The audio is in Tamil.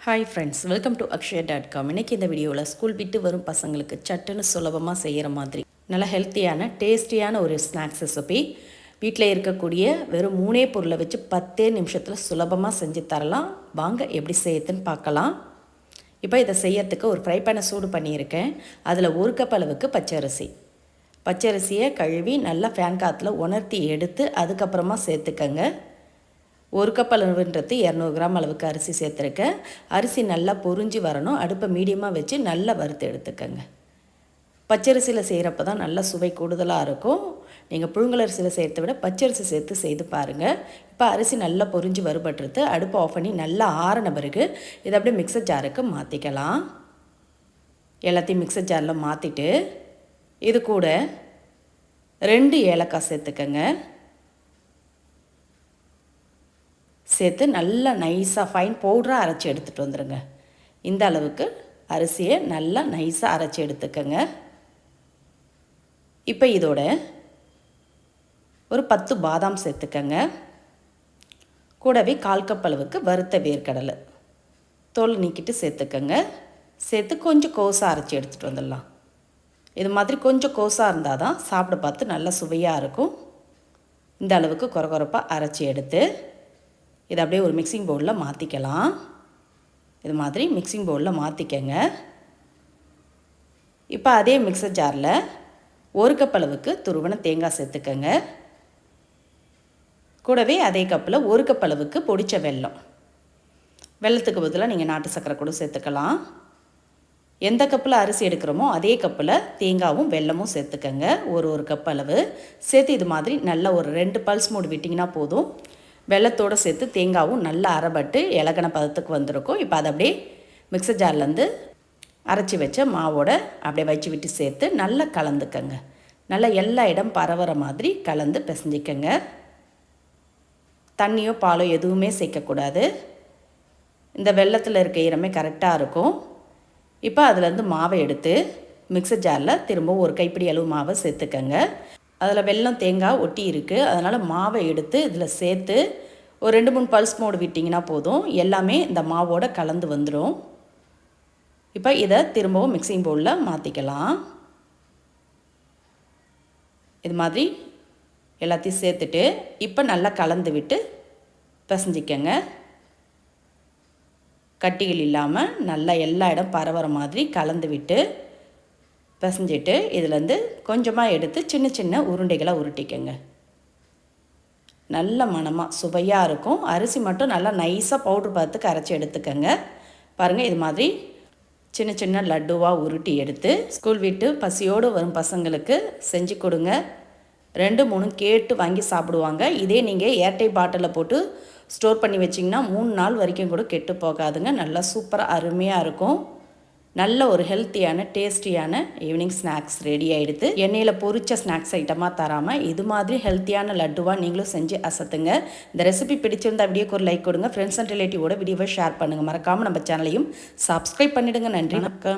Hi friends, welcome to akshaya.com. இன்றைக்கி இந்த வீடியோவில் ஸ்கூல் விட்டு வரும் பசங்களுக்கு சட்டுன்னு சுலபமாக செய்கிற மாதிரி நல்ல ஹெல்த்தியான டேஸ்டியான ஒரு ஸ்நாக்ஸ் ரெசிபி வீட்டில் இருக்கக்கூடிய வெறும் 3 பொருளை வச்சு 10 நிமிஷத்தில் சுலபமாக செஞ்சு தரலாம். வாங்க எப்படி செய்யறதுன்னு பார்க்கலாம். இப்போ இதை செய்யறதுக்கு ஒரு ஃப்ரை பேனை சூடு பண்ணியிருக்கேன். அதில் 1 கப் அளவுக்கு பச்சரிசியை கழுவி நல்லா ஃபேன் காற்றுல உணர்த்தி எடுத்து அதுக்கப்புறமா சேர்த்துக்கங்க. 1 கப் அளவுன்றது 200 கிராம் அளவுக்கு அரிசி சேர்த்துருக்கேன். அரிசி நல்லா பொரிஞ்சு வரணும். அடுப்பை மீடியமாக வச்சு நல்லா வறுத்து எடுத்துக்கங்க. பச்சரிசியில் செய்கிறப்ப தான் நல்லா சுவை கூடுதலாக இருக்கும். நீங்கள் புழுங்கலரிசியில் செய்கிறத விட பச்சரிசி சேர்த்து செய்து பாருங்கள். இப்போ அரிசி நல்லா பொரிஞ்சு வறுபட்டுருது. அடுப்பை ஆஃப் பண்ணி நல்லா ஆறின பிறகு இதை அப்படியே மிக்சர் ஜாருக்கு மாற்றிக்கலாம். எல்லாத்தையும் மிக்சர் ஜாரில் மாற்றிட்டு இது கூட 2 ஏலக்காய் சேர்த்துக்கங்க. சேர்த்து நல்லா நைஸாக ஃபைன் பவுடராக அரைச்சி எடுத்துகிட்டு வந்துடுங்க. இந்த அளவுக்கு அரிசியை நல்லா நைஸாக அரைச்சி எடுத்துக்கங்க. இப்போ இதோட ஒரு 10 பாதாம் சேர்த்துக்கங்க. கூடவே 1/4 கப் அளவுக்கு வறுத்த வேர்க்கடலை தோல் நீக்கிட்டு சேர்த்துக்கங்க. சேர்த்து கொஞ்சம் கோஸாக அரைச்சி எடுத்துகிட்டு வந்துடலாம். இது மாதிரி கொஞ்சம் கோஸாக இருந்தால் தான் சாப்பிட பார்த்து நல்லா சுவையாக இருக்கும். இந்த அளவுக்கு கொரகொரப்பாக அரைச்சி எடுத்து இதை அப்படியே ஒரு மிக்சிங் பவுலில் மாற்றிக்கலாம். இது மாதிரி மிக்சிங் பவுலில் மாற்றிக்கங்க. இப்போ அதே மிக்சர் ஜாரில் 1 கப் அளவுக்கு துருவன தேங்காய் சேர்த்துக்கங்க. கூடவே அதே கப்பில் 1 கப் அளவுக்கு பொடிச்ச வெல்லத்துக்கு பதிலாக நீங்கள் நாட்டு சர்க்கரை கூட சேர்த்துக்கலாம். எந்த கப்பில் அரிசி எடுக்கிறோமோ அதே கப்பில் தேங்காயும் வெல்லமும் சேர்த்துக்கங்க. ஒரு கப் அளவு சேர்த்து இது மாதிரி நல்லா ஒரு 2 பல்ஸ் மூடி விட்டிங்கன்னா போதும். வெல்லத்தோடு சேர்த்து தேங்காயும் நல்லா அரைபட்டு இலகன பதத்துக்கு வந்திருக்கும். இப்போ அதை அப்படியே மிக்சர் ஜார்லேருந்து அரைச்சி வச்ச மாவோட அப்படியே வச்சு விட்டு சேர்த்து நல்லா கலந்துக்கங்க. நல்லா எல்லா இடம் பரவுற மாதிரி கலந்து பிசைஞ்சிக்கங்க. தண்ணியோ பாலோ எதுவுமே சேர்க்கக்கூடாது. இந்த வெல்லத்தில் இருக்க ஈரமே கரெக்டாக இருக்கும். இப்போ அதுலேருந்து மாவை எடுத்து மிக்சர் ஜாரில் திரும்ப ஒரு கைப்பிடி அளவு மாவை சேர்த்துக்கங்க. அதில் வெல்லம் தேங்காய் ஒட்டி இருக்குது. அதனால் மாவை எடுத்து இதில் சேர்த்து ஒரு 2-3 பல்ஸ் மோடு விட்டிங்கன்னா போதும். எல்லாமே இந்த மாவோடு கலந்து வந்துடும். இப்போ இதை திரும்பவும் மிக்சிங் பவுலில் மாற்றிக்கலாம். இது மாதிரி எல்லாத்தையும் சேர்த்துட்டு இப்போ நல்லா கலந்து விட்டு பிசைஞ்சிக்கங்க. கட்டிகள் இல்லாமல் நல்லா எல்லா இடம் பரவுற மாதிரி கலந்து விட்டு பிசைஞ்சிட்டு இதுலேருந்து கொஞ்சமாக எடுத்து சின்ன சின்ன உருண்டைகளாக உருட்டிக்கங்க. நல்ல மணமாக சுவையாக இருக்கும். அரிசி மட்டும் நல்லா நைஸாக பவுட்ரு பார்த்துக்கு அரைச்சி எடுத்துக்கங்க. பாருங்கள், இது மாதிரி சின்ன சின்ன லட்டுவாக உருட்டி எடுத்து ஸ்கூல் விட்டு பசியோடு வரும் பசங்களுக்கு செஞ்சு கொடுங்க. 2-3 கேட்டு வாங்கி சாப்பிடுவாங்க. இதே நீங்கள் ஏர்டை பாட்டிலில் போட்டு ஸ்டோர் பண்ணி வச்சிங்கன்னா 3 நாள் வரைக்கும் கூட கெட்டு போகாதுங்க. நல்லா சூப்பராக அருமையாக இருக்கும். நல்ல ஒரு ஹெல்த்தியான டேஸ்டியான ஈவினிங் ஸ்நாக்ஸ் ரெடி ஆகிடுது. எண்ணெயில் பொரிச்ச ஸ்நாக்ஸ் ஐட்டமாக தராமல் இது மாதிரி ஹெல்த்தியான லட்டுவாக நீங்களும் செஞ்சு அசத்துங்க. இந்த ரெசிபி பிடிச்சிருந்தா வீடியோக்கு ஒரு லைக் கொடுங்க. ஃப்ரெண்ட்ஸ் அண்ட் ரிலேட்டிவோட வீடியோவை ஷேர் பண்ணுங்கள். மறக்காமல் நம்ம சேனலையும் சப்ஸ்கிரைப் பண்ணிவிடுங்க. நன்றி, வணக்கம்.